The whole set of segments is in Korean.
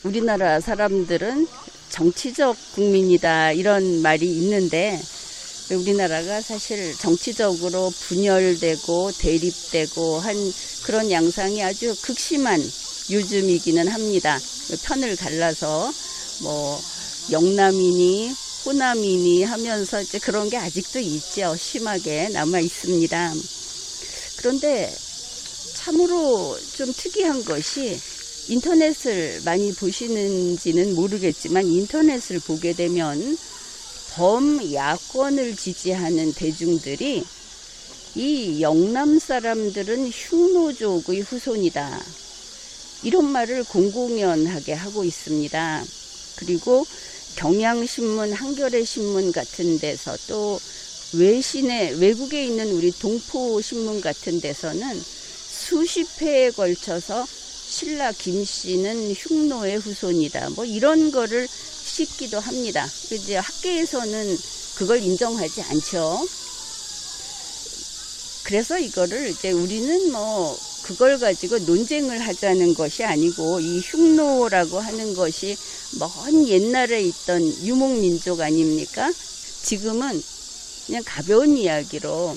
우리나라 사람들은 정치적 국민이다 이런 말이 있는데 우리나라가 사실 정치적으로 분열되고 대립되고 한 그런 양상이 아주 극심한 요즘이기는 합니다. 편을 갈라서 뭐 영남이니 호남이니 하면서 이제 그런 게 아직도 있죠. 심하게 남아 있습니다. 그런데 참으로 좀 특이한 것이 인터넷을 많이 보시는지는 모르겠지만 인터넷을 보게 되면 범야권을 지지하는 대중들이 이 영남 사람들은 흉노족의 후손이다. 이런 말을 공공연하게 하고 있습니다. 그리고 경향신문, 한겨레신문 같은 데서 또 외국에 있는 우리 동포신문 같은 데서는 수십 회에 걸쳐서 신라 김씨는 흉노의 후손이다. 뭐 이런 거를 싣기도 합니다. 이제 학계에서는 그걸 인정하지 않죠. 그래서 이거를 이제 우리는 뭐 그걸 가지고 논쟁을 하자는 것이 아니고 이 흉노라고 하는 것이 먼 옛날에 있던 유목민족 아닙니까? 지금은 그냥 가벼운 이야기로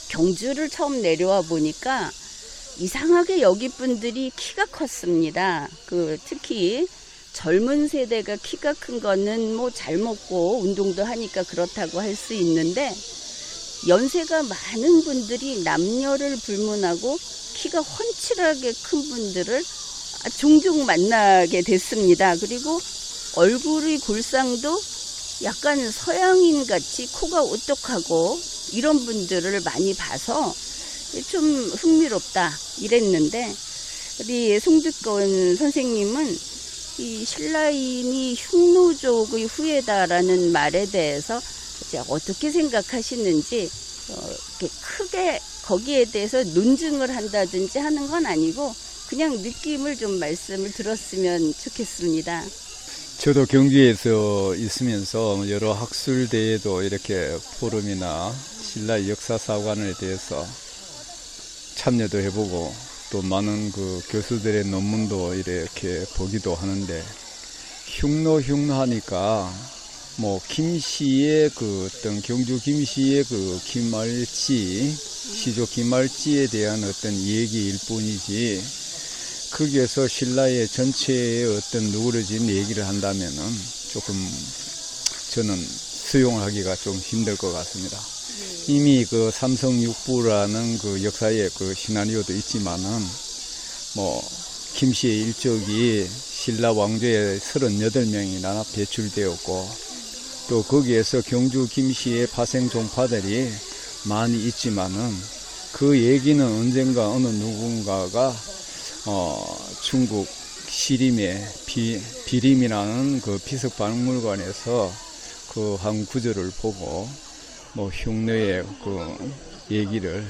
경주를 처음 내려와 보니까 이상하게 여기 분들이 키가 컸습니다. 특히 젊은 세대가 키가 큰 거는 뭐 잘 먹고 운동도 하니까 그렇다고 할 수 있는데 연세가 많은 분들이 남녀를 불문하고 키가 훤칠하게 큰 분들을 종종 만나게 됐습니다. 그리고 얼굴의 골상도 약간 서양인 같이 코가 오똑하고 이런 분들을 많이 봐서 좀 흥미롭다 이랬는데 우리 송득건 선생님은 이 신라인이 흉노족의 후예다라는 말에 대해서 이제 어떻게 생각하시는지 크게 거기에 대해서 논증을 한다든지 하는 건 아니고 그냥 느낌을 좀 말씀을 들었으면 좋겠습니다. 저도 경주에서 있으면서 여러 학술대회도 이렇게 포럼이나 신라 역사사관에 대해서 참여도 해보고 또 많은 그 교수들의 논문도 이렇게 보기도 하는데 흉노하니까 뭐 김씨의 어떤 경주 김씨의 김말지 시조 김말지에 대한 어떤 얘기일 뿐이지 거기에서 신라의 전체의 어떤 누그러진 얘기를 한다면은 조금 저는 수용하기가 좀 힘들 것 같습니다. 이미 삼성육부라는 역사의 시나리오도 있지만은 뭐 김씨의 일족이 신라 왕조에 38명이나 배출되었고 또 거기에서 경주 김씨의 파생 종파들이 많이 있지만은 그 얘기는 언젠가 어느 누군가가 중국 시림의 비림이라는 피석박물관에서 한 구절을 보고 뭐 흉노의 얘기를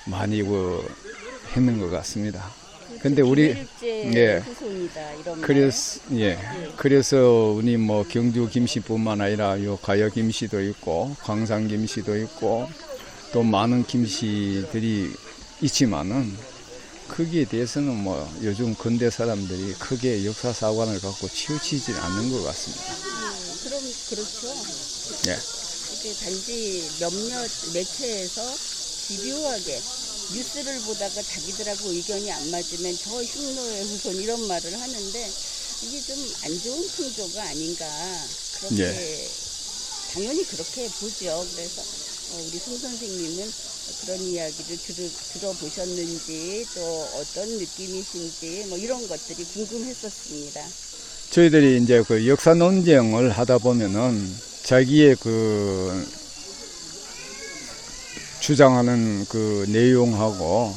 많이 했는 것 같습니다. 근데 우리 후손이다 이런 그래서 우리 뭐 경주 김씨뿐만 아니라 요 가여 김씨도 있고 광산 김씨도 있고 또 많은 김씨들이 있지만은 거기에 대해서는 뭐 요즘 근대 사람들이 크게 역사사관을 갖고 치우치지 않는 것 같습니다. 그럼 그렇죠. 예. 이게 단지 몇몇 매체에서 집요하게 뉴스를 보다가 자기들하고 의견이 안 맞으면 저 흉노의 후손 이런 말을 하는데 이게 좀 안 좋은 풍조가 아닌가 그렇게 당연히 그렇게 보죠. 그래서 우리 송 선생님은 그런 이야기를 들어보셨는지 또 어떤 느낌이신지 뭐 이런 것들이 궁금했었습니다. 저희들이 이제 역사 논쟁을 하다 보면은 자기의 주장하는 내용하고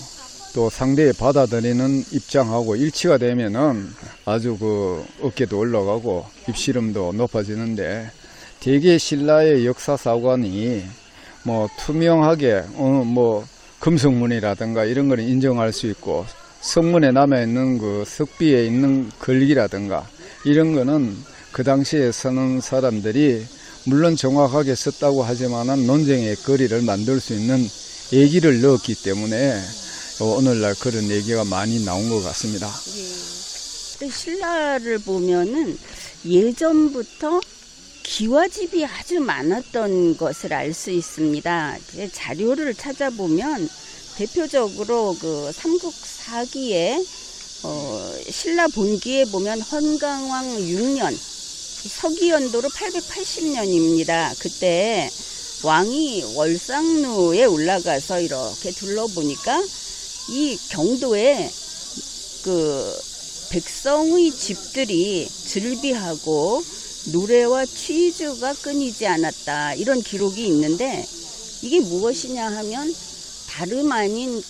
또 상대의 받아들이는 입장하고 일치가 되면은 아주 어깨도 올라가고 입시름도 높아지는데 대개 신라의 역사사관이 뭐 투명하게 뭐 금속문이라든가 이런 걸 인정할 수 있고 성문에 남아있는 석비에 있는 글귀라든가 이런 거는 그 당시에 쓰는 사람들이 물론 정확하게 썼다고 하지만은 논쟁의 거리를 만들 수 있는 얘기를 넣었기 때문에 오늘날 그런 얘기가 많이 나온 것 같습니다. 신라를 보면은 예전부터 기와집이 아주 많았던 것을 알 수 있습니다. 자료를 찾아보면 대표적으로 그 삼국사기에 신라 본기에 보면 헌강왕 6년 서기연도로 880년입니다. 그때 왕이 월상루에 올라가서 이렇게 둘러보니까 이 경도에 그 백성의 집들이 즐비하고 노래와 취주가 끊이지 않았다, 이런 기록이 있는데, 이게 무엇이냐 하면 다름 아닌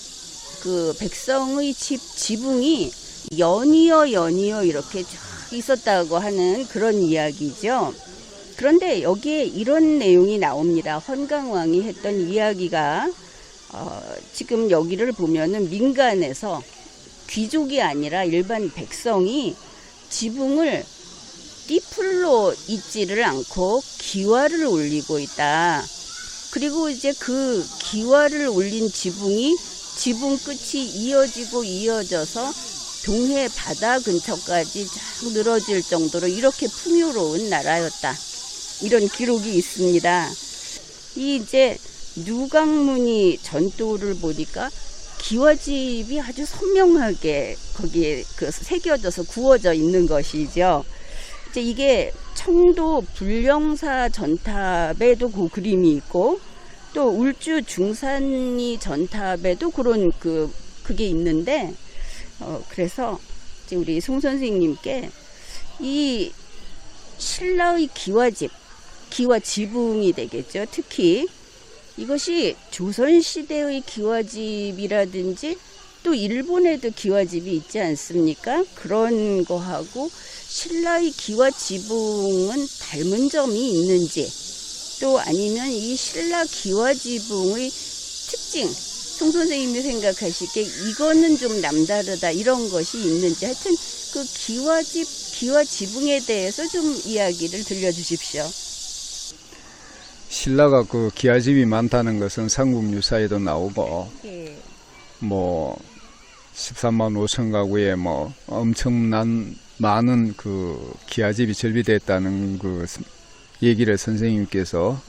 그 백성의 지붕이 연이어 이렇게 쭉 있었다고 하는 그런 이야기죠. 그런데 여기에 이런 내용이 나옵니다. 헌강왕이 했던 이야기가 지금 여기를 보면은 민간에서 귀족이 아니라 일반 백성이 지붕을 띠풀로 있지를 않고 기와를 올리고 있다. 그리고 이제 그 기와를 올린 지붕이 지붕 끝이 이어져서 동해 바다 근처까지 쫙 늘어질 정도로 이렇게 풍요로운 나라였다, 이런 기록이 있습니다. 이 이제 누강문이 전도를 보니까 기와집이 아주 선명하게 거기에 그 새겨져서 구워져 있는 것이죠. 이제 이게 청도 불령사 전탑에도 그 그림이 있고, 또 울주 중산리 전탑에도 그런 그게 있는데, 그래서 이제 우리 송 선생님께 이 신라의 기와집, 기와 지붕이 되겠죠. 특히 이것이 조선시대의 기와집이라든지 또 일본에도 기와집이 있지 않습니까? 그런 거하고 신라의 기와지붕은 닮은 점이 있는지, 또 아니면 이 신라 기와지붕의 특징, 송 선생님이 생각하시기에 이거는 좀 남다르다, 이런 것이 있는지, 하여튼 그 기와지붕에 대해서 좀 이야기를 들려주십시오. 신라가 그 기와집이 많다는 것은 삼국유사에도 나오고, 예. 뭐 13만 5천 가구에 뭐 엄청난 많은 그 기와집이 절비됐다는 그 얘기를 선생님께서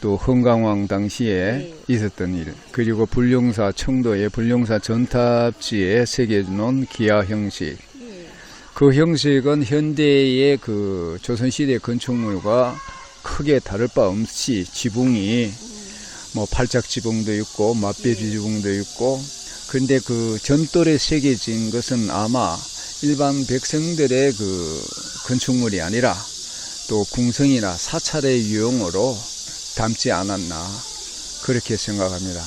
또 헌강왕 당시에 있었던 일, 그리고 불령사 청도의 불령사 전탑지에 새겨놓은 기와 형식, 그 형식은 현대의 그 조선시대 건축물과 크게 다를 바 없이 지붕이 뭐 팔짝 지붕도 있고 맞배 지붕도 있고, 근데 그 전돌에 새겨진 것은 아마 일반 백성들의 그 건축물이 아니라 또 궁성이나 사찰의 유형으로 담지 않았나, 그렇게 생각합니다.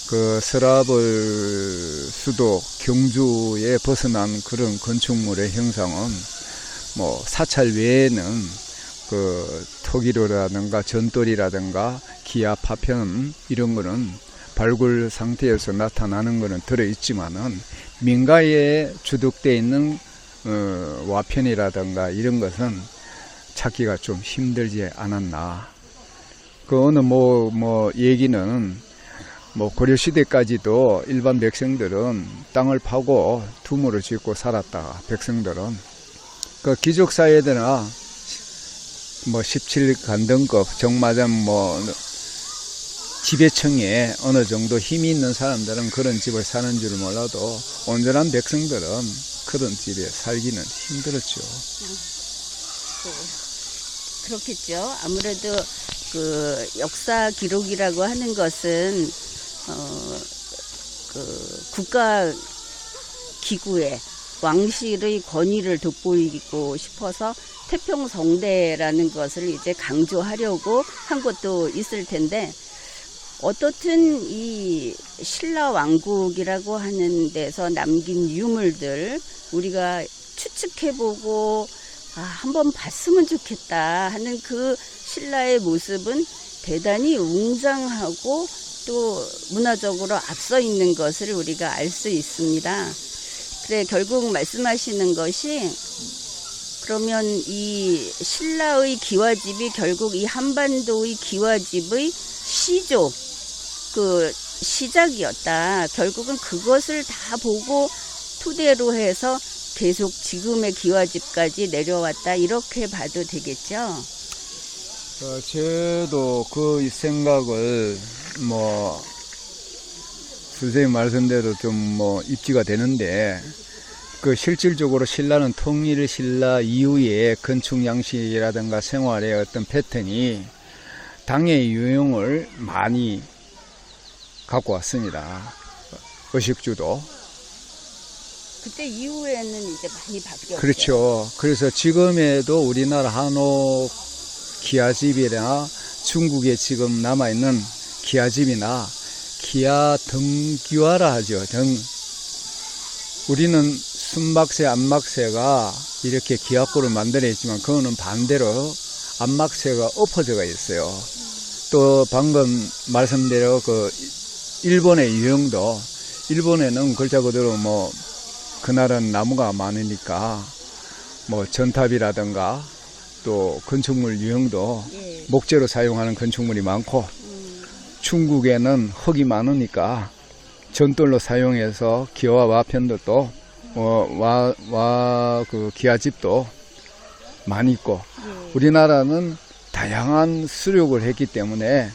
그 서라벌 수도 경주에 벗어난 그런 건축물의 형상은 뭐 사찰 외에는 그 토기로라든가 전돌이라든가 기와 파편 이런 거는 발굴 상태에서 나타나는 거는 들어있지만은 민가에 주독되어 있는 와편이라든가 이런 것은 찾기가 좀 힘들지 않았나. 그 어느 뭐 얘기는 뭐 고려시대까지도 일반 백성들은 땅을 파고 두모를 짓고 살았다. 백성들은 그 귀족사회들이나 뭐 17간등급 정마담 뭐 지배층에 어느 정도 힘이 있는 사람들은 그런 집을 사는 줄 몰라도 온전한 백성들은 그런 집에 살기는 힘들었죠. 그렇겠죠. 아무래도 그 역사 기록이라고 하는 것은 그 국가 기구에 왕실의 권위를 돋보이고 싶어서 태평성대라는 것을 이제 강조하려고 한 것도 있을 텐데, 어떻든 이 신라 왕국이라고 하는 데서 남긴 유물들 우리가 추측해보고 한번 봤으면 좋겠다 하는 그 신라의 모습은 대단히 웅장하고 또 문화적으로 앞서 있는 것을 우리가 알 수 있습니다. 그래, 결국 말씀하시는 것이, 그러면 이 신라의 기와집이 결국 이 한반도의 기와집의 시조, 그 시작이었다. 결국은 그것을 다 보고 토대로 해서 계속 지금의 기와집까지 내려왔다 이렇게 봐도 되겠죠? 저도 그 생각을 선생님 말씀대로 좀 입지가 되는데, 그 실질적으로 신라는 통일 신라 이후에 건축 양식이라든가 생활의 어떤 패턴이 당의 유형을 많이 갖고 왔습니다. 의식주도. 그때 이후에는 이제 많이 바뀌었죠. 그렇죠. 그래서 지금에도 우리나라 한옥 기와집이나 중국에 지금 남아있는 기와집이나 기와 등기와라 하죠. 우리는 순막새, 안막새가 이렇게 기와골을 만들어냈지만 그거는 반대로 안막새가 엎어져가 있어요. 또 방금 말씀대로 그 일본의 유형도, 일본에는 글자 그대로 그날은 나무가 많으니까 전탑이라든가 또 건축물 유형도 예. 목재로 사용하는 건축물이 많고, 중국에는 흙이 많으니까 전돌로 사용해서 기와 와편도 또 그 기와집도 많이 있고, 예. 우리나라는 다양한 수력을 했기 때문에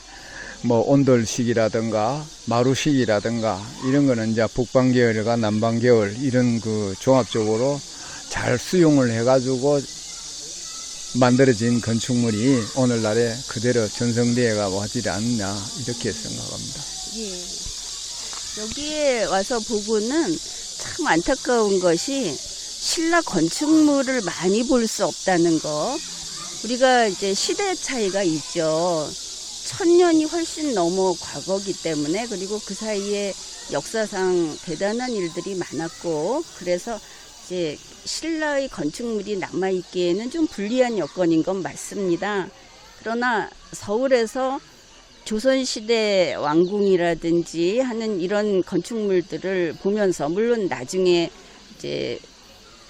온돌식이라든가 마루식이라든가 이런 거는 이제 북방계열과 남방계열 이런 그 종합적으로 잘 수용을 해가지고 만들어진 건축물이 오늘날에 그대로 전성되어가 와지 않느냐 이렇게 생각합니다. 예. 여기에 와서 보고는 참 안타까운 것이 신라 건축물을 많이 볼 수 없다는 거. 우리가 이제 시대 차이가 있죠. 1000년이 훨씬 넘어 과거기 때문에, 그리고 그 사이에 역사상 대단한 일들이 많았고, 그래서 이제 신라의 건축물이 남아있기에는 좀 불리한 여건인 건 맞습니다. 그러나 서울에서 조선시대 왕궁이라든지 하는 이런 건축물들을 보면서, 물론 나중에 이제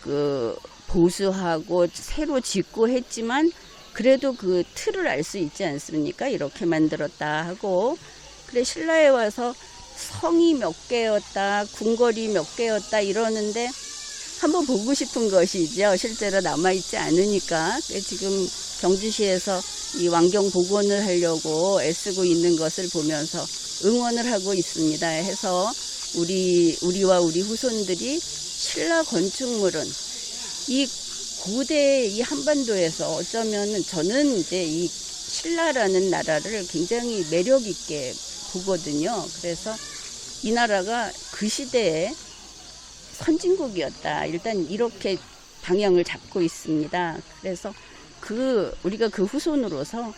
그 보수하고 새로 짓고 했지만 그래도 그 틀을 알 수 있지 않습니까? 이렇게 만들었다 하고. 그래, 신라에 와서 성이 몇 개였다, 궁궐이 몇 개였다 이러는데 한번 보고 싶은 것이죠. 실제로 남아있지 않으니까. 지금 경주시에서 이 왕경 복원을 하려고 애쓰고 있는 것을 보면서 응원을 하고 있습니다. 해서 우리와 우리 후손들이 신라 건축물은 이 고대 이 한반도에서 어쩌면은, 저는 이제 이 신라라는 나라를 굉장히 매력 있게 보거든요. 그래서 이 나라가 그 시대에 선진국이었다, 일단 이렇게 방향을 잡고 있습니다. 그래서 우리가 그 후손으로서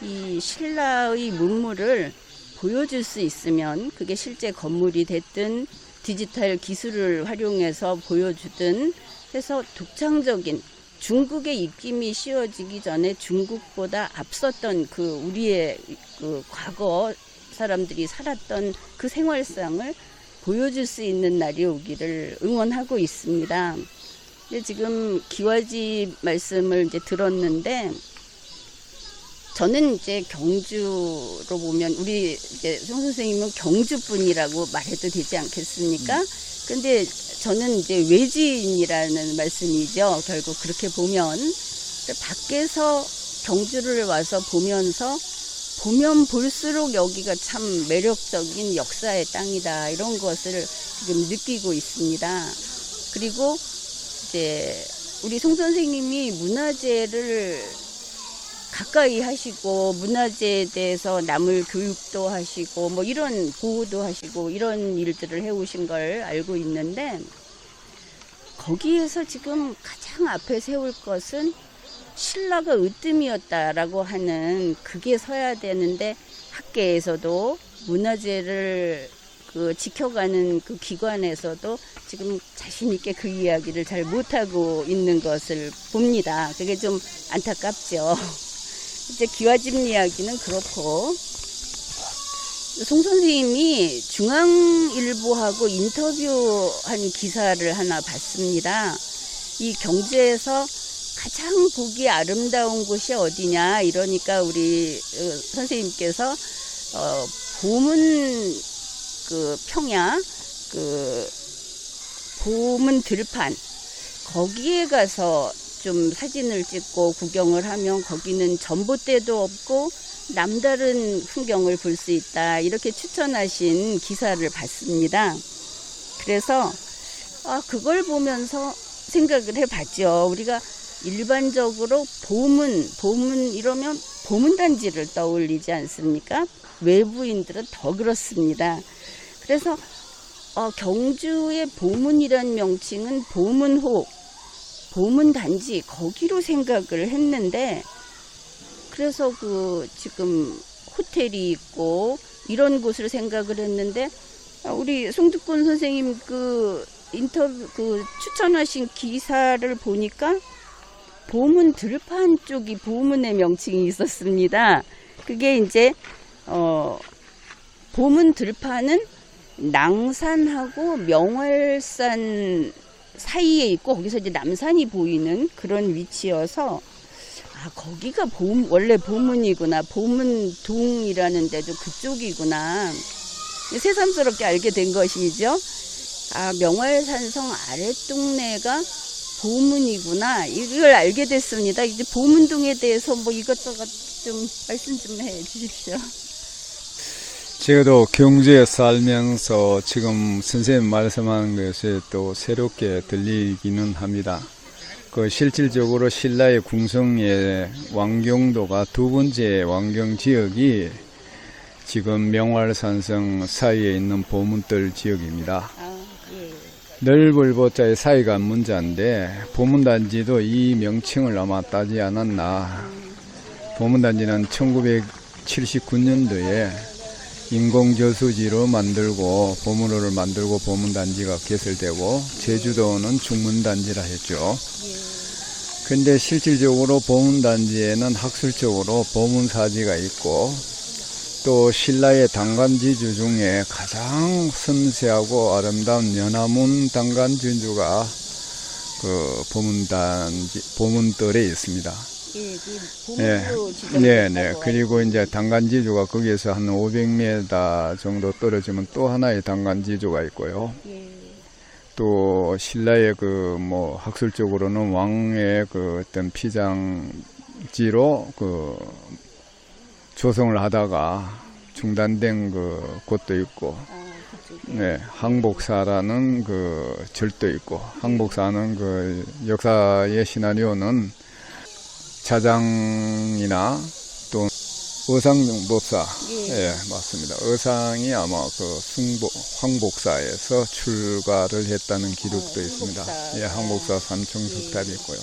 이 신라의 문물을 보여줄 수 있으면, 그게 실제 건물이 됐든 디지털 기술을 활용해서 보여주든 해서 독창적인 중국의 입김이 씌워지기 전에 중국보다 앞섰던 그 우리의 그 과거 사람들이 살았던 그 생활상을 보여줄 수 있는 날이 오기를 응원하고 있습니다. 근데 지금 기와집 말씀을 이제 들었는데, 저는 이제 경주로 보면, 우리 이제 송 선생님은 경주 분이라고 말해도 되지 않겠습니까? 근데 저는 이제 외지인이라는 말씀이죠. 결국 그렇게 보면. 밖에서 경주를 와서 보면 볼수록 여기가 참 매력적인 역사의 땅이다, 이런 것을 지금 느끼고 있습니다. 그리고 이제 우리 송 선생님이 문화재를 가까이 하시고, 문화재에 대해서 남을 교육도 하시고 이런 보호도 하시고 이런 일들을 해오신 걸 알고 있는데, 거기에서 지금 가장 앞에 세울 것은 신라가 으뜸이었다라고 하는 그게 서야 되는데, 학계에서도 문화재를 지켜가는 그 기관에서도 지금 자신 있게 그 이야기를 잘 못하고 있는 것을 봅니다. 그게 좀 안타깝죠. 이제 기와집 이야기는 그렇고, 송 선생님이 중앙일보하고 인터뷰한 기사를 하나 봤습니다. 이 경주에서 가장 보기 아름다운 곳이 어디냐 이러니까 우리 선생님께서 보문 평야, 보문 들판, 거기에 가서 좀 사진을 찍고 구경을 하면 거기는 전봇대도 없고 남다른 풍경을 볼 수 있다. 이렇게 추천하신 기사를 봤습니다. 그래서 그걸 보면서 생각을 해봤죠. 우리가 일반적으로 보문 이러면 보문단지를 떠올리지 않습니까? 외부인들은 더 그렇습니다. 그래서 경주의 보문이란 명칭은 보문호, 보문단지 거기로 생각을 했는데, 그래서 지금 호텔이 있고 이런 곳을 생각을 했는데, 우리 송득군 선생님 추천하신 기사를 보니까 보문 들판 쪽이 보문의 명칭이 있었습니다. 그게 이제 보문 들판은 낭산하고 명월산 사이에 있고 거기서 이제 남산이 보이는 그런 위치여서 거기가 원래 보문이구나, 보문동이라는 데도 그쪽이구나, 새삼스럽게 알게 된 것이죠. 명월산성 아랫동네가 보문이구나, 이걸 알게 됐습니다. 이제 보문동에 대해서 이것저것 좀 말씀 좀 해 주십시오. 제가도 경주에 살면서 지금 선생님 말씀하는 것이 또 새롭게 들리기는 합니다. 실질적으로 신라의 궁성의 왕경도가 두 번째 왕경 지역이 지금 명월산성 사이에 있는 보문들 지역입니다. 넓을 보자의 사이가 문자인데 보문단지도 이 명칭을 아마 따지 않았나. 보문단지는 1979년도에 인공저수지로 만들고 보문호를 만들고 보문단지가 개설되고 제주도는 중문단지라 했죠. 근데 실질적으로 보문단지에는 학술적으로 보문사지가 있고 또 신라의 단간지주 중에 가장 섬세하고 아름다운 연화문 단간지주가 보문들에 있습니다. 네. 그리고 이제 단간지주가 거기에서 한 500m 정도 떨어지면 또 하나의 단간지주가 있고요. 또 신라의 학술적으로는 왕의 어떤 피장지로 조성을 하다가 중단된 곳도 있고, 항복사라는 절도 있고, 항복사는 역사의 시나리오는 자장이나 또 의상법사, 맞습니다. 의상이 아마 황복사에서 출가를 했다는 기록도 있습니다. 황복사 삼총석탑이 있고요.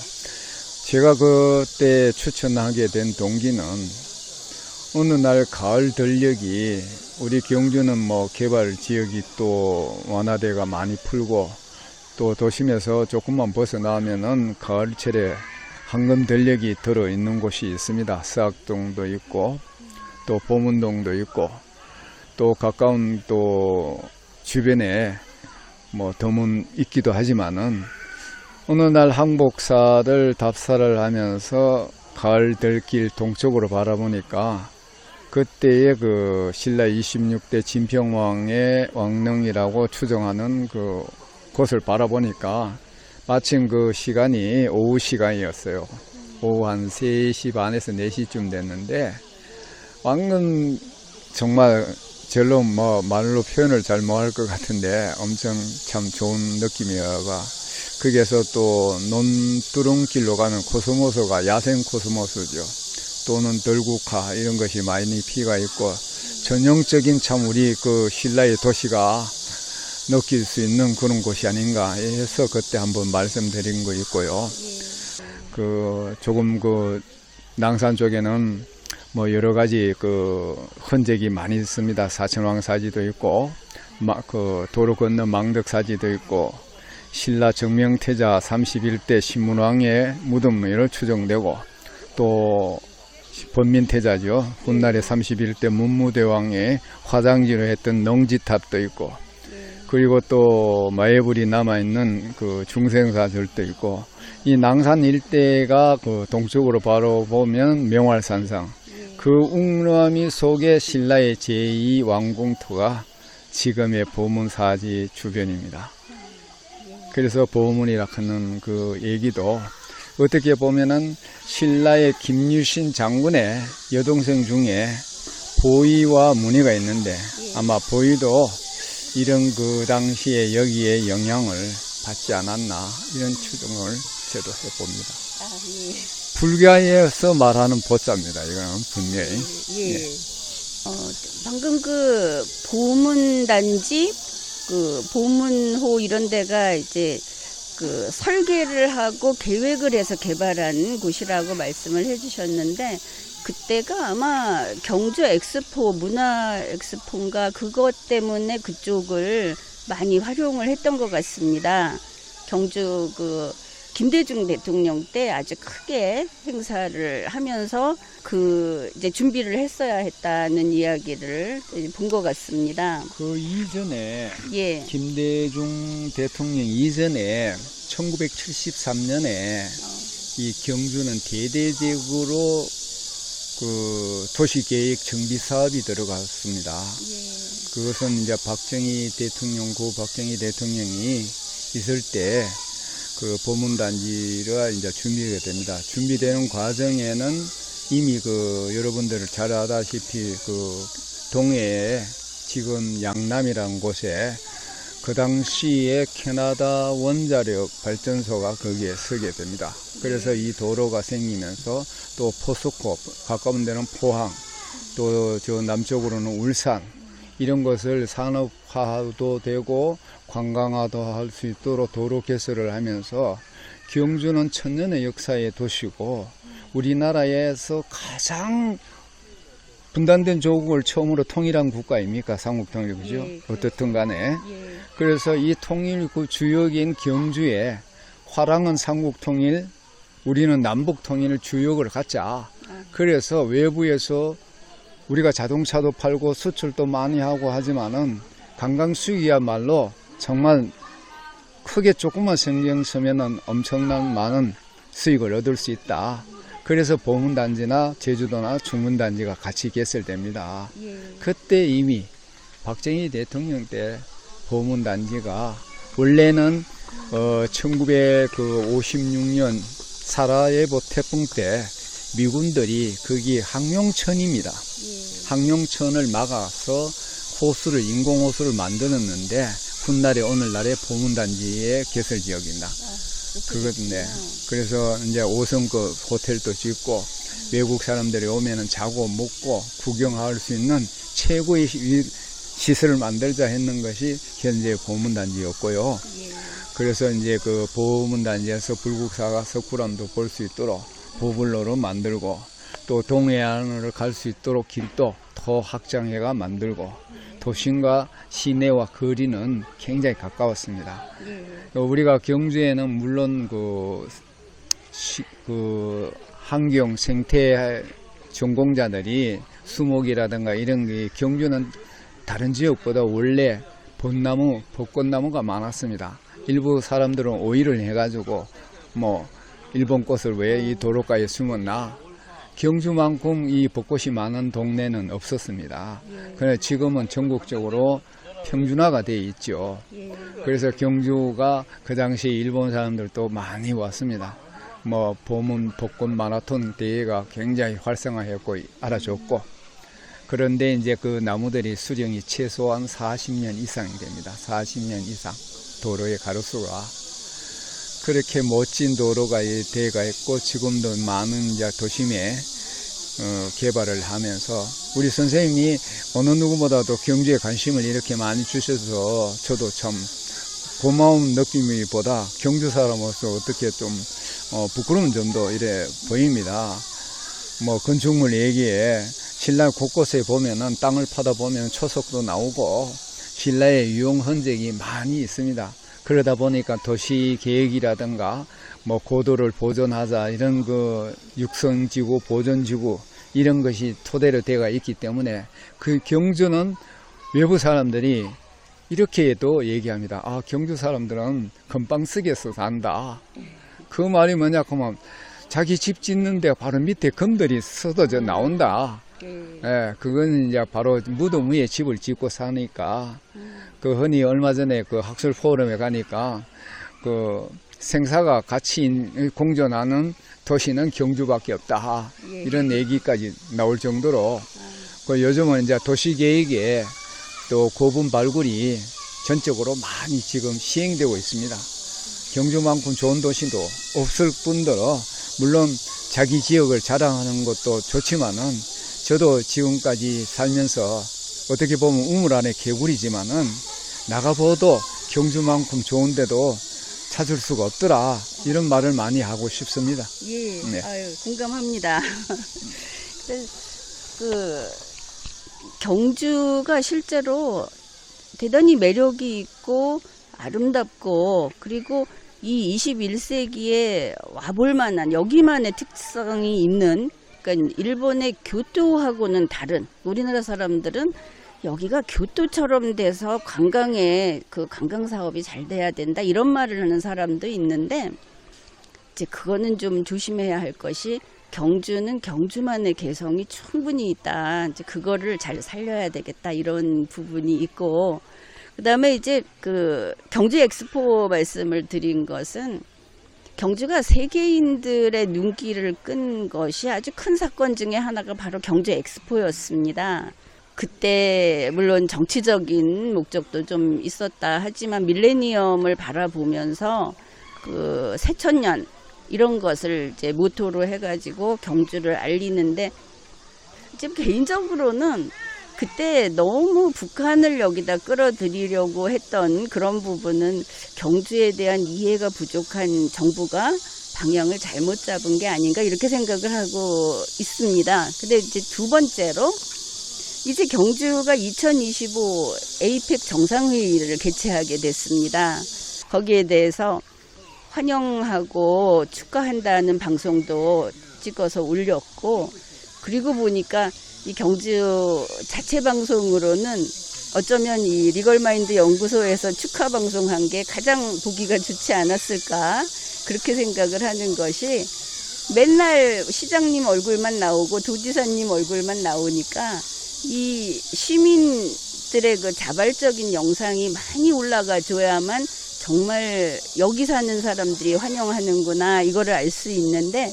제가 그때 추천하게 된 동기는 어느 날 가을 들녘이 우리 경주는 개발 지역이 또 완화대가 많이 풀고 또 도심에서 조금만 벗어나면은 가을철에 황금 들녘이 들어있는 곳이 있습니다. 스악동도 있고 또 보문동도 있고 또 가까운 또 주변에 덤은 있기도 하지만은 어느 날 항복사들 답사를 하면서 가을 들길 동쪽으로 바라보니까 그때의 신라 26대 진평왕의 왕릉이라고 추정하는 곳을 바라보니까 마침 시간이 오후 시간이었어요. 오후 한 3시 반에서 4시쯤 됐는데 왕릉 정말 절로 말로 표현을 잘 못할 것 같은데 엄청 참 좋은 느낌이어가 거기에서 또 논두렁길로 가는 코스모스가 야생 코스모스죠. 또는 덜국화 이런 것이 많이 피가 있고 전형적인 참 우리 신라의 도시가 느낄 수 있는 그런 곳이 아닌가 해서 그때 한번 말씀드린 거 있고요. 조금 낭산 쪽에는 여러 가지 흔적이 많이 있습니다. 사천왕 사지도 있고 도로 건너 망덕사지도 있고 신라 정명태자 31대 신문왕의 무덤으로 추정되고 또 번민태자죠. 훗날에 31대 문무대왕의 화장지로 했던 농지탑도 있고 그리고 또 마애불이 남아있는 중생사절도 있고 이 낭산 일대가 동쪽으로 바로 보면 명월산상 웅람이 속에 신라의 제2왕궁터가 지금의 보문사지 주변입니다. 그래서 보문이라 하는 그 얘기도 어떻게 보면은 신라의 김유신 장군의 여동생 중에 보이와 문희가 있는데 아마 보이도 이런 그 당시에 여기에 영향을 받지 않았나 이런 추정을 저도 해봅니다. 아, 예. 불가에서 말하는 보자입니다. 이거는 분명히. 예. 방금 그 보문단지, 그 보문호 이런 데가 이제 그 설계를 하고 계획을 해서 개발한 곳이라고 말씀을 해주셨는데, 그때가 아마 경주 엑스포, 문화 엑스포인가 그것 때문에 그쪽을 많이 활용을 했던 것 같습니다. 경주 그 김대중 대통령 때 아주 크게 행사를 하면서 그 이제 준비를 했어야 했다는 이야기를 본 것 같습니다. 그 이전에 예. 김대중 대통령 이전에 1973년에 이 경주는 대대적으로 그 도시계획 정비 사업이 들어갔습니다. 예. 그것은 이제 박정희 대통령, 고 박정희 대통령이 있을 때 그 보문단지가 이제 준비가 됩니다. 준비되는 과정에는 이미 그 여러분들 잘 아다시피 그 동해에 지금 양남이라는 곳에 그 당시에 캐나다 원자력 발전소가 거기에 서게 됩니다. 그래서 이 도로가 생기면서 또 포스코, 가까운 데는 포항, 또 저 남쪽으로는 울산, 이런 것을 산업화도 되고 관광화도 할 수 있도록 도로 개설을 하면서 경주는 천년의 역사의 도시고 우리나라에서 가장 분단된 조국을 처음으로 통일한 국가입니까? 삼국통일, 그죠? 예, 어떻든 간에. 예. 그래서 이 통일 그 주역인 경주에 화랑은 삼국통일, 우리는 남북통일 주역을 갖자. 그래서 외부에서 우리가 자동차도 팔고 수출도 많이 하고 하지만은 관광 수익이야말로 정말 크게 조금만 신경 쓰면은 엄청난 많은 수익을 얻을 수 있다. 그래서 보문단지나 제주도나 중문단지가 같이 개설됩니다. 예. 그때 이미 박정희 대통령 때 보문단지가 원래는 1956년 사라예보 태풍 때 미군들이 거기 항용천입니다. 항용천을 막아서 호수를 인공호수를 만들었는데 훗날에 오늘날의 보문단지의 개설지역입니다. 그거든요. 그래서 이제 5성급 호텔도 짓고 외국 사람들이 오면은 자고 먹고 구경할 수 있는 최고의 시설을 만들자 했는 것이 현재 보문단지였고요. 그래서 이제 그 보문단지에서 불국사가 석굴암도 볼 수 있도록 보불로로 만들고 또 동해안으로 갈 수 있도록 길도 더 확장해가 만들고 도심과 시내와 거리는 굉장히 가까웠습니다. 우리가 경주에는 물론 그 환경 생태 전공자들이 수목이라든가 이런 게 경주는 다른 지역보다 원래 벚나무, 벚꽃나무가 많았습니다. 일부 사람들은 오해를 해가지고 뭐 일본 꽃을 왜 이 도로가에 심었나? 경주만큼 이 벚꽃이 많은 동네는 없었습니다. 그런데 지금은 전국적으로 평준화가 되어 있죠. 그래서 경주가 그 당시 일본 사람들도 많이 왔습니다. 뭐 보문 벚꽃 마라톤 대회가 굉장히 활성화했고 알아줬고, 그런데 이제 그 나무들이 수령이 최소한 40년 이상이 됩니다. 40년 이상 도로의 가로수가. 그렇게 멋진 도로가 되어가 있고 지금도 많은 이제 도심에 개발을 하면서 우리 선생님이 어느 누구보다도 경주에 관심을 이렇게 많이 주셔서 저도 참 고마운 느낌이보다 경주 사람으로서 어떻게 좀 부끄러운 점도 이래 보입니다. 뭐 건축물 얘기에 신라 곳곳에 보면은 땅을 파다 보면 초석도 나오고 신라의 유용 흔적이 많이 있습니다. 그러다 보니까 도시 계획이라든가 뭐 고도를 보존하자 이런 그 육성지구 보존지구 이런 것이 토대로 되어 있기 때문에 그 경주는 외부 사람들이 이렇게도 얘기합니다. 아, 경주 사람들은 금방 쓰게서 산다. 그 말이 뭐냐 하면 자기 집 짓는데 바로 밑에 금들이 쏟아져 나온다. 예, 그건 이제 바로 무덤 위에 집을 짓고 사니까 그 흔히 얼마 전에 그 학술 포럼에 가니까 그 생사가 같이 공존하는 도시는 경주밖에 없다. 예. 이런 얘기까지 나올 정도로 그 요즘은 이제 도시계획에 또 고분 발굴이 전적으로 많이 지금 시행되고 있습니다. 경주만큼 좋은 도시도 없을 뿐더러 물론 자기 지역을 자랑하는 것도 좋지만은 저도 지금까지 살면서 어떻게 보면 우물 안에 개구리지만은 나가봐도 경주만큼 좋은 데도 찾을 수가 없더라. 이런 말을 많이 하고 싶습니다. 예, 네. 아유, 공감합니다. 그 경주가 실제로 대단히 매력이 있고 아름답고 그리고 이 21세기에 와볼 만한 여기만의 특성이 있는 그러니까 일본의 교토하고는 다른 우리나라 사람들은 여기가 교토처럼 돼서 관광에 그 관광 사업이 잘 돼야 된다 이런 말을 하는 사람도 있는데 이제 그거는 좀 조심해야 할 것이 경주는 경주만의 개성이 충분히 있다. 이제 그거를 잘 살려야 되겠다 이런 부분이 있고 그다음에 이제 그 경주 엑스포 말씀을 드린 것은 경주가 세계인들의 눈길을 끈 것이 아주 큰 사건 중에 하나가 바로 경주 엑스포였습니다. 그때 물론 정치적인 목적도 좀 있었다 하지만 밀레니엄을 바라보면서 그 새천년 이런 것을 이제 모토로 해가지고 경주를 알리는데 지금 개인적으로는 그때 너무 북한을 여기다 끌어들이려고 했던 그런 부분은 경주에 대한 이해가 부족한 정부가 방향을 잘못 잡은 게 아닌가 이렇게 생각을 하고 있습니다. 근데 이제 두 번째로 이제 경주가 2025 에이펙 정상회의를 개최하게 됐습니다. 거기에 대해서 환영하고 축하한다는 방송도 찍어서 올렸고 그리고 보니까 이 경주 자체 방송으로는 어쩌면 이 리걸마인드 연구소에서 축하 방송한 게 가장 보기가 좋지 않았을까 그렇게 생각을 하는 것이 맨날 시장님 얼굴만 나오고 도지사님 얼굴만 나오니까 이 시민들의 그 자발적인 영상이 많이 올라가 줘야만 정말 여기 사는 사람들이 환영하는구나 이거를 알 수 있는데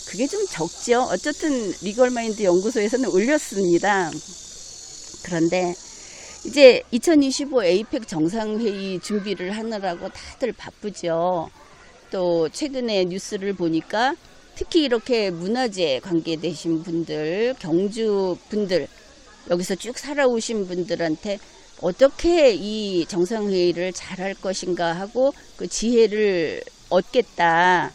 그게 좀 적죠. 어쨌든 리걸마인드 연구소에서는 올렸습니다. 그런데 이제 2025 에이펙 정상회의 준비를 하느라고 다들 바쁘죠. 또 최근에 뉴스를 보니까 특히 이렇게 문화재 관계되신 분들, 경주 분들, 여기서 쭉 살아오신 분들한테 어떻게 이 정상회의를 잘할 것인가 하고 그 지혜를 얻겠다.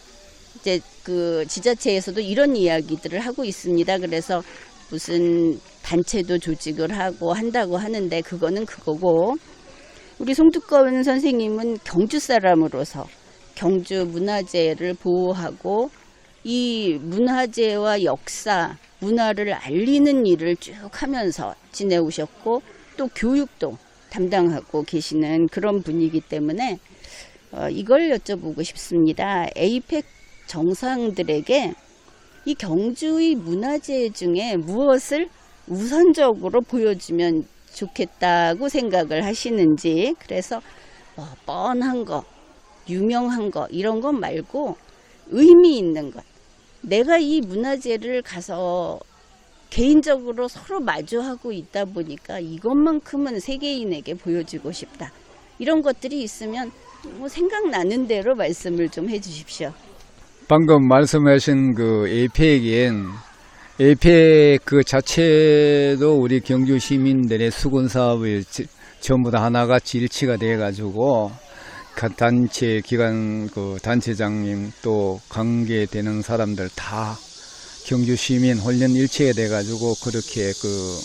이제 그 지자체에서도 이런 이야기들을 하고 있습니다. 그래서 무슨 단체도 조직을 하고 한다고 하는데 그거는 그거고 우리 송두건 선생님은 경주 사람으로서 경주 문화재를 보호하고 이 문화재와 역사, 문화를 알리는 일을 쭉 하면서 지내오셨고 또 교육도 담당하고 계시는 그런 분이기 때문에 이걸 여쭤보고 싶습니다. 에이펙 정상들에게 이 경주의 문화재 중에 무엇을 우선적으로 보여주면 좋겠다고 생각을 하시는지 그래서 뻔한 거, 유명한 거 이런 것 말고 의미 있는 것 내가 이 문화재를 가서 개인적으로 서로 마주하고 있다 보니까 이것만큼은 세계인에게 보여주고 싶다. 이런 것들이 있으면 뭐 생각나는 대로 말씀을 좀 해주십시오. 방금 말씀하신 그 에이펙 그 자체도 우리 경주 시민들의 수군 사업이 전부 다 하나같이 일치가 돼 가지고 각 단체 기관 그 단체장님 또 관계되는 사람들 다 경주 시민 훈련 일체가 돼 가지고 그렇게 그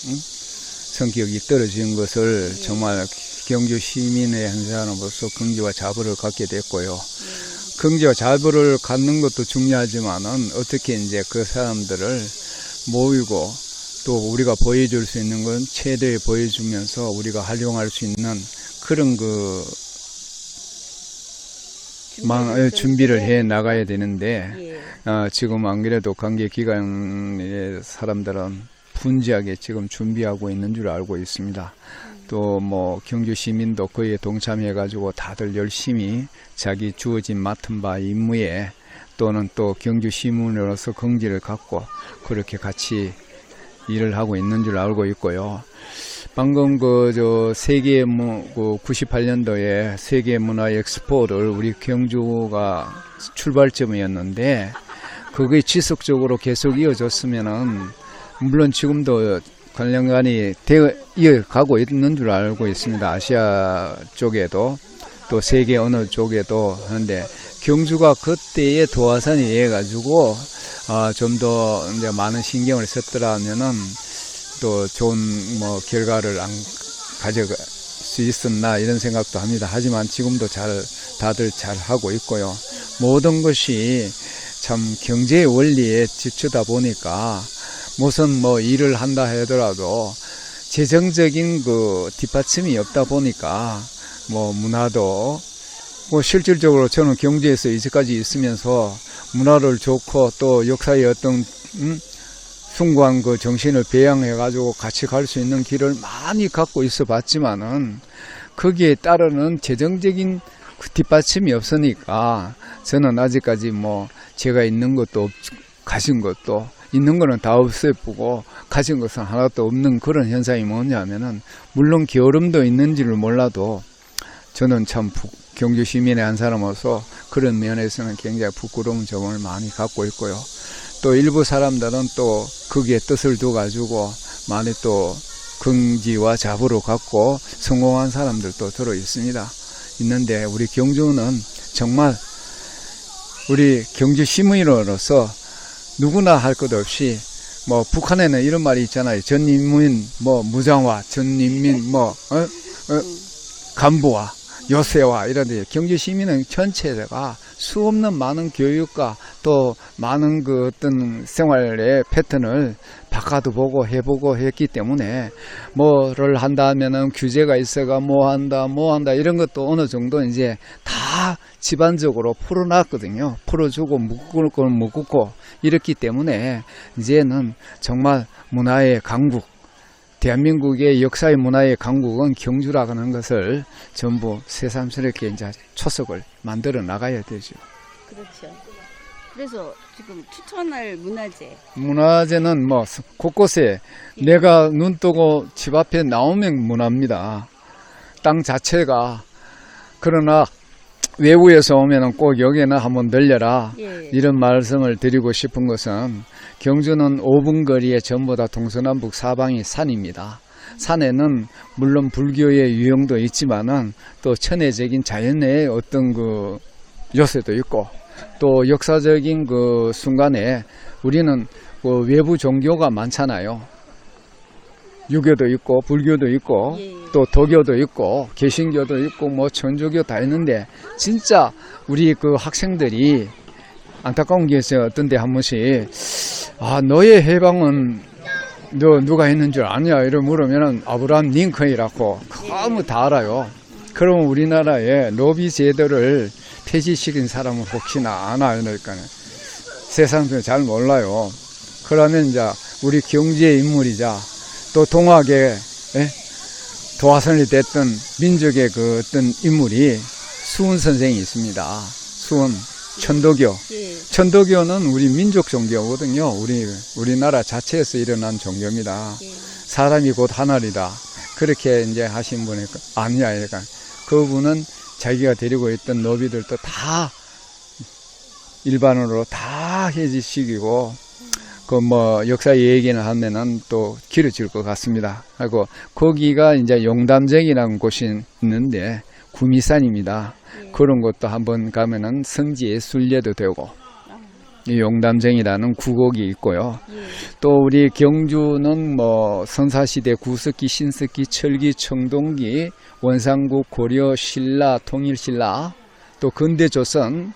성격이 떨어진 것을 정말 경주 시민의 한 사람으로서 긍지와 자부를 갖게 됐고요. 긍지와 자부를 갖는 것도 중요하지만은 어떻게 이제 그 사람들을 모이고 또 우리가 보여줄 수 있는 건 최대에 보여주면서 우리가 활용할 수 있는 그런 그 준비를 해 나가야 되는데 지금 안 그래도 관계기관의 사람들은 분주하게 지금 준비하고 있는 줄 알고 있습니다. 또 뭐 경주 시민도 거기에 동참해가지고 다들 열심히 자기 주어진 맡은 바 임무에 또는 또 경주 시민으로서 긍지를 갖고 그렇게 같이 일을 하고 있는 줄 알고 있고요. 방금 세계 98년도에 세계 문화 엑스포를 우리 경주가 출발점이었는데 그게 지속적으로 계속 이어졌으면은 물론 지금도 관련관이 이어가고 있는 줄 알고 있습니다. 아시아 쪽에도 또 세계 어느 쪽에도 하는데 경주가 그때의 도화선이 해가지고 좀 더 이제 많은 신경을 썼더라면은 또 좋은 뭐 결과를 안 가져갈 수 있었나 이런 생각도 합니다. 하지만 지금도 다들 잘 하고 있고요. 모든 것이 참 경제의 원리에 지추다 보니까 무슨 뭐 일을 한다 하더라도 재정적인 그 뒷받침이 없다 보니까 뭐 문화도 뭐 실질적으로 저는 경주에서 이제까지 있으면서 문화를 좋고 또 역사의 어떤 숭고한 그 정신을 배양해가지고 같이 갈 수 있는 길을 많이 갖고 있어 봤지만은 거기에 따르는 재정적인 그 뒷받침이 없으니까 저는 아직까지 뭐 제가 있는 것도 가진 것도 있는 거는 다 없애보고 가진 것은 하나도 없는 그런 현상이 뭐냐면은 물론 게으름도 있는지를 몰라도 저는 참 경주 시민의 한 사람으로서 그런 면에서는 굉장히 부끄러운 점을 많이 갖고 있고요. 또 일부 사람들은 또 거기에 뜻을 둬가지고 많이 또 긍지와 자부로 갖고 성공한 사람들도 들어 있는데 우리 경주는 정말 우리 경주 시민으로서 누구나 할 것 없이 뭐 북한에는 이런 말이 있잖아요. 전인민 뭐 무장화, 전인민 뭐 간부화, 요새화 이런데 경주 시민은 전체가 수없는 많은 교육과 또 많은 그 어떤 생활의 패턴을 바꿔도 보고 해보고 했기 때문에 뭐를 한다 하면은 규제가 있어가 뭐 한다 이런 것도 어느 정도 이제 다 집안적으로 풀어놨거든요. 풀어주고 묶을 건 묶고 이렇기 때문에 이제는 정말 문화의 강국, 대한민국의 역사의 문화의 강국은 경주라고 하는 것을 전부 새삼스럽게 이제 초석을 만들어 나가야 되죠. 그렇죠. 그래서 지금 추천할 문화재는 뭐 곳곳에 내가 눈 뜨고 집 앞에 나오면 문화입니다. 땅 자체가. 그러나 외부에서 오면은 꼭 여기는 한번 들려라. 이런 말씀을 드리고 싶은 것은 경주는 5분 거리에 전부 다 동서남북 사방이 산입니다. 산에는 물론 불교의 유형도 있지만은 또 천혜적인 자연의 어떤 그 요새도 있고 또 역사적인 그 순간에 우리는 그 외부 종교가 많잖아요. 유교도 있고 불교도 있고 또 도교도 있고 개신교도 있고 뭐 천주교 다 있는데 진짜 우리 그 학생들이 안타까운 게 있어요. 어떤 데 한 번씩 너의 해방은 너 누가 했는 줄 아냐 이러 물으면은 아브라함 링컨이라고 너무 다 알아요. 그러면 우리나라의 노비 제도를 폐지시킨 사람은 혹시나 아나요? 그러니까 세상도 잘 몰라요. 그러면 이제 우리 경제의 인물이자 또 동학의 도화선이 됐던 민족의 그 어떤 인물이 수은 선생이 있습니다. 수은 천도교. 천도교는 우리 민족 종교거든요. 우리나라 자체에서 일어난 종교입니다. 사람이 곧 하늘이다. 그렇게 이제 하신 분이 아니야. 그러니까 그분은 자기가 데리고 있던 노비들도 다 일반으로 다 해지시키고 그 뭐 역사 얘기는 하면은 또 길어질 것 같습니다. 그리고 거기가 이제 용담정이라는 곳이 있는데 구미산입니다. 그런 것도 한번 가면은 성지에 순례도 되고 이 용담정이라는 구곡이 있고요. 또 우리 경주는 뭐 선사시대 구석기, 신석기, 철기, 청동기, 원상국, 고려, 신라, 통일신라, 또 근대조선,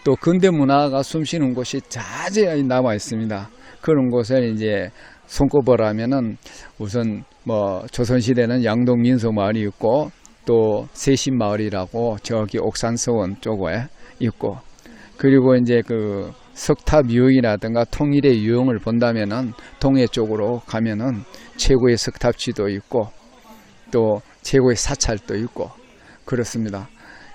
또 근대문화가 숨쉬는 곳이 자세히 남아 있습니다. 그런 곳을 이제 손꼽으라면은 우선 뭐 조선시대는 양동민소마을이 있고 또 세신마을이라고 저기 옥산서원 쪽에 있고 그리고 이제 그 석탑 유형이라든가 통일의 유형을 본다면은 동해 쪽으로 가면은 최고의 석탑지도 있고 또 최고의 사찰도 있고 그렇습니다.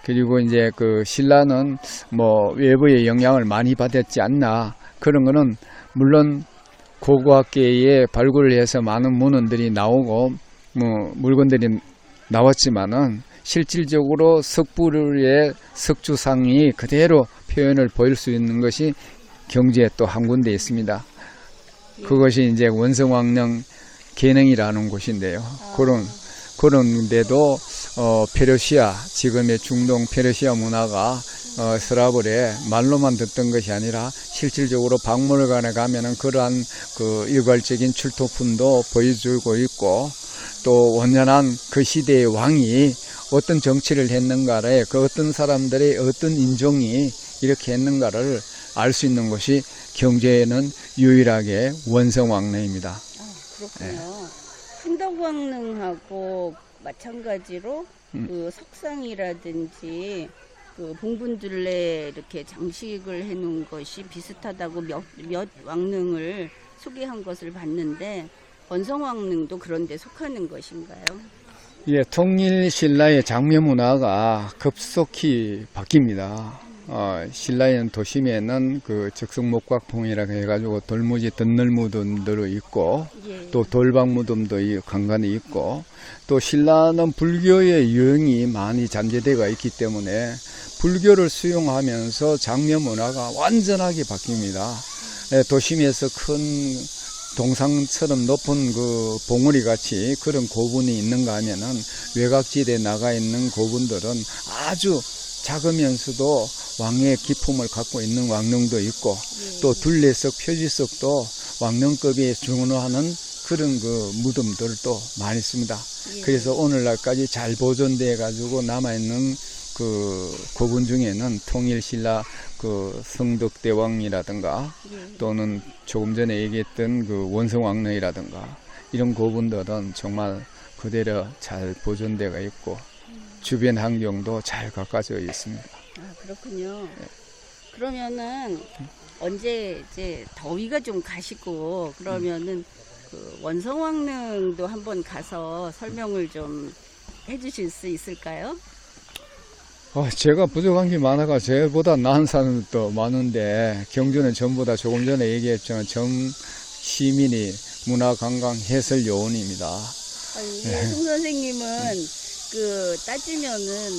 그리고 이제 그 신라는 뭐 외부의 영향을 많이 받았지 않나, 그런 거는 물론 고고학계에 발굴을 해서 많은 문헌들이 나오고 뭐 물건들이 나왔지만은 실질적으로 석불의 석주상이 그대로 표현을 보일 수 있는 것이 경주에 또 한 군데 있습니다. 그것이 이제 원성왕릉 계능이라는 곳인데요. 그런 데도 페르시아, 지금의 중동 페르시아 문화가 서라벌에 말로만 듣던 것이 아니라 실질적으로 박물관에 가면은 그러한 그 일괄적인 출토품도 보여주고 있고, 또 원연한 그 시대의 왕이 어떤 정치를 했는가를, 그 어떤 사람들의 어떤 인종이 이렇게 했는가를 알 수 있는 것이 경주에는 유일하게 원성왕릉입니다. 그렇군요. 흥덕왕릉하고 마찬가지로 그 석상이라든지 그 봉분둘레 이렇게 장식을 해놓은 것이 비슷하다고 몇 왕릉을 소개한 것을 봤는데, 원성왕릉도 그런 데 속하는 것인가요? 예, 통일신라의 장묘 문화가 급속히 바뀝니다. 신라의 도심에는 그 적성목각봉이라고 해가지고 돌무지 덧널무덤도 있고, 예. 또 돌박무덤도 간간히 있고, 또 신라는 불교의 유형이 많이 잠재되어 있기 때문에 불교를 수용하면서 장묘 문화가 완전하게 바뀝니다. 도심에서 큰 동상처럼 높은 그 봉우리 같이 그런 고분이 있는가 하면은 외곽지대에 나가 있는 고분들은 아주 작으면서도 왕의 기품을 갖고 있는 왕릉도 있고, 또 둘레석, 표지석도 왕릉급에 준하는 그런 그 무덤들도 많이 있습니다. 그래서 오늘날까지 잘 보존되어 가지고 남아있는 그 고분 중에는 통일신라 그 성덕대왕이라든가 또는 조금 전에 얘기했던 그 원성왕릉이라든가 이런 고분들은 정말 그대로 잘 보존되어 있고 주변 환경도 잘 가까워져 있습니다. 아, 그렇군요. 그러면은 언제 이제 더위가 좀 가시고 그러면은 그 원성왕릉도 한번 가서 설명을 좀 해주실 수 있을까요? 제가 부족한 게 많아가 저보다 나은 사람도 많은데, 경주는 전부 다 조금 전에 얘기했지만 시민이 문화관광 해설 요원입니다. 송 선생님은 그 따지면은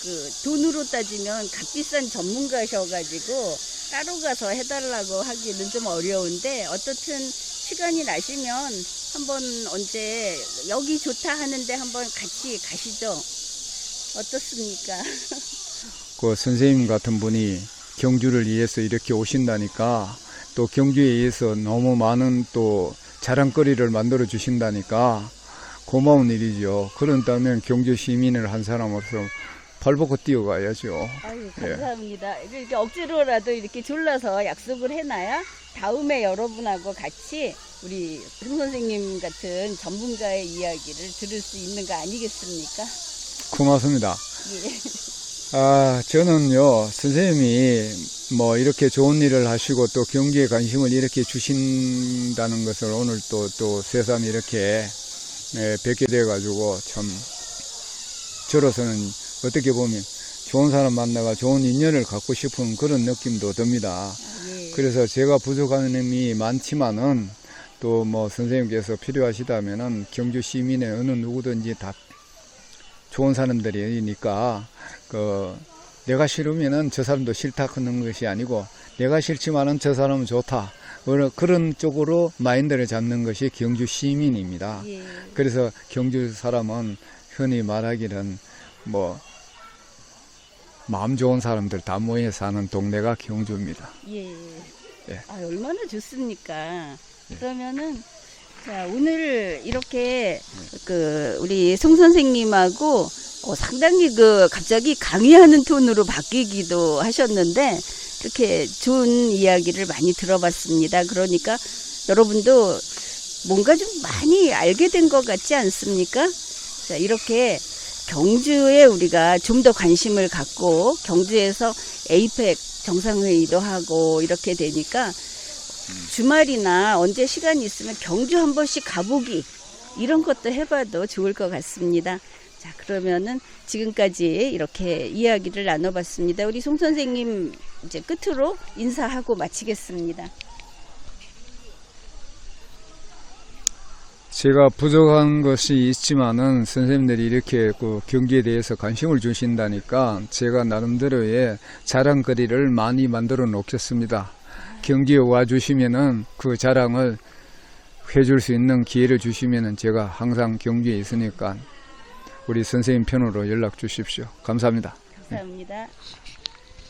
그 돈으로 따지면 값비싼 전문가셔가지고 따로 가서 해달라고 하기는 좀 어려운데, 어떻든 시간이 나시면 한번 언제 여기 좋다 하는데 한번 같이 가시죠. 어떻습니까? 그 선생님 같은 분이 경주를 위해서 이렇게 오신다니까, 또 경주에 의해서 너무 많은 또 자랑거리를 만들어 주신다니까 고마운 일이죠. 그런다면 경주 시민을 한 사람으로서 발벗고 뛰어가야죠. 아유, 감사합니다. 이렇게 억지로라도 이렇게 졸라서 약속을 해놔야 다음에 여러분하고 같이 우리 흥 선생님 같은 전문가의 이야기를 들을 수 있는 거 아니겠습니까? 고맙습니다. 예. 저는요, 선생님이 뭐 이렇게 좋은 일을 하시고 또 경주에 관심을 이렇게 주신다는 것을 오늘 또 새삼 이렇게 뵙게 돼가지고 참 저로서는 어떻게 보면 좋은 사람 만나가 좋은 인연을 갖고 싶은 그런 느낌도 듭니다. 예. 그래서 제가 부족한 점이 많지만은 또 뭐 선생님께서 필요하시다면은 경주 시민의 어느 누구든지 다 좋은 사람들이니까 내가 싫으면은 저 사람도 싫다 하는 것이 아니고, 내가 싫지만은 저 사람은 좋다, 그런 쪽으로 마인드를 잡는 것이 경주 시민입니다. 예. 그래서 경주 사람은 흔히 말하기는 뭐 마음 좋은 사람들 다 모여 사는 동네가 경주입니다. 예. 예. 아, 얼마나 좋습니까? 그러면은 자, 오늘 이렇게 우리 송 선생님하고 상당히 갑자기 강의하는 톤으로 바뀌기도 하셨는데, 이렇게 좋은 이야기를 많이 들어봤습니다. 그러니까 여러분도 뭔가 좀 많이 알게 된 것 같지 않습니까? 자, 이렇게 경주에 우리가 좀 더 관심을 갖고 경주에서 에이펙 정상회의도 하고 이렇게 되니까 주말이나 언제 시간이 있으면 경주 한 번씩 가보기, 이런 것도 해봐도 좋을 것 같습니다. 자, 그러면은 지금까지 이렇게 이야기를 나눠봤습니다. 우리 송 선생님 이제 끝으로 인사하고 마치겠습니다. 제가 부족한 것이 있지만은 선생님들이 이렇게 그 경기에 대해서 관심을 주신다니까 제가 나름대로의 자랑거리를 많이 만들어 놓겠습니다. 경기에 와 주시면은 그 자랑을 해줄 수 있는 기회를 주시면은 제가 항상 경기에 있으니까 우리 선생님 편으로 연락 주십시오. 감사합니다. 감사합니다.